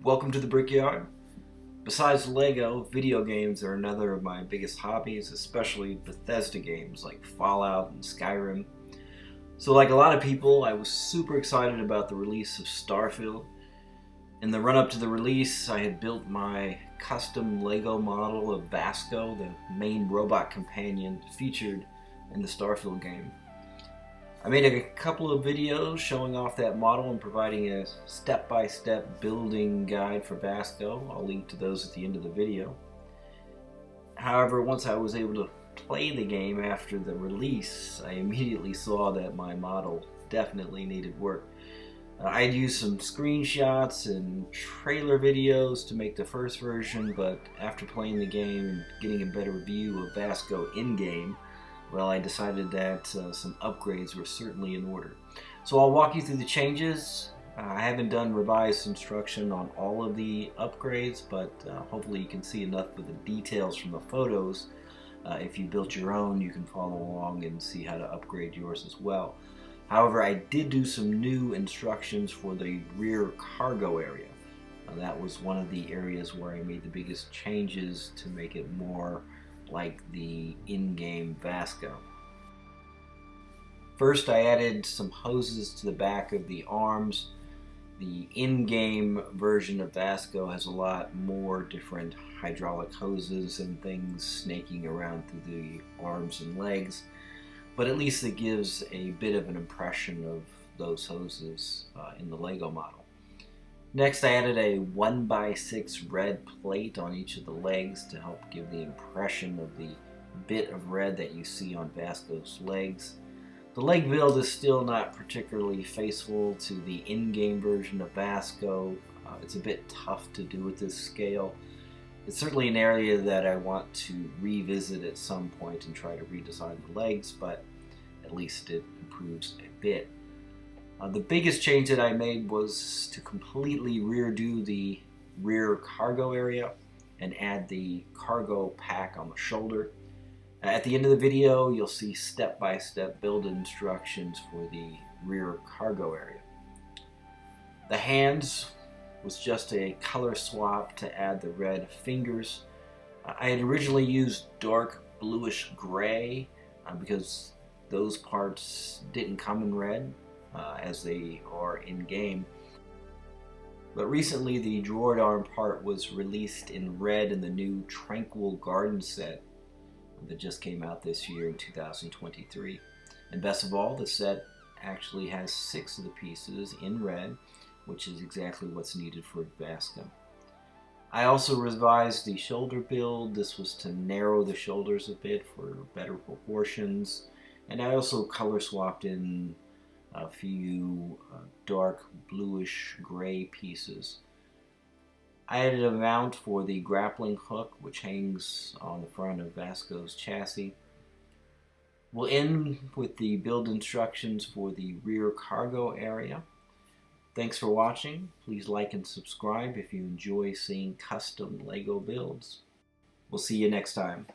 Welcome to the Brickyard. Besides Lego, video games are another of my biggest hobbies, especially Bethesda games like Fallout and Skyrim. So like a lot of people, I was super excited about the release of Starfield. In the run-up to the release, I had built my custom Lego model of Vasco, the main robot companion featured in the Starfield game. I made a couple of videos showing off that model and providing a step-by-step building guide for Vasco. I'll link to those at the end of the video. However, once I was able to play the game after the release, I immediately saw that my model definitely needed work. I'd used some screenshots and trailer videos to make the first version, but after playing the game and getting a better view of Vasco in-game, well, I decided that some upgrades were certainly in order. So I'll walk you through the changes. I haven't done revised instruction on all of the upgrades, but hopefully you can see enough of the details from the photos. If you built your own, you can follow along and see how to upgrade yours as well. However, I did do some new instructions for the rear cargo area. That was one of the areas where I made the biggest changes to make it more like the in-game Vasco. First, I added some hoses to the back of the arms. The in-game version of Vasco has a lot more different hydraulic hoses and things snaking around through the arms and legs, but at least it gives a bit of an impression of those hoses in the Lego model. Next, I added a 1x6 red plate on each of the legs to help give the impression of the bit of red that you see on Vasco's legs. The leg build is still not particularly faithful to the in-game version of Vasco. It's a bit tough to do at this scale. It's certainly an area that I want to revisit at some point and try to redesign the legs, but at least it improves a bit. The biggest change that I made was to completely redo the rear cargo area and add the cargo pack on the shoulder. At the end of the video, you'll see step-by-step build instructions for the rear cargo area. The hands was just a color swap to add the red fingers. I had originally used dark bluish gray because those parts didn't come in red. As they are in-game. But recently the droid arm part was released in red in the new Tranquil Garden set that just came out this year in 2023. And best of all, the set actually has 6 of the pieces in red, which is exactly what's needed for Vasco. I also revised the shoulder build. This was to narrow the shoulders a bit for better proportions. And I also color swapped in a few dark bluish gray pieces. I added a mount for the grappling hook, which hangs on the front of Vasco's chassis. We'll end with the build instructions for the rear cargo area. Thanks for watching. Please like and subscribe if you enjoy seeing custom Lego builds. We'll see you next time.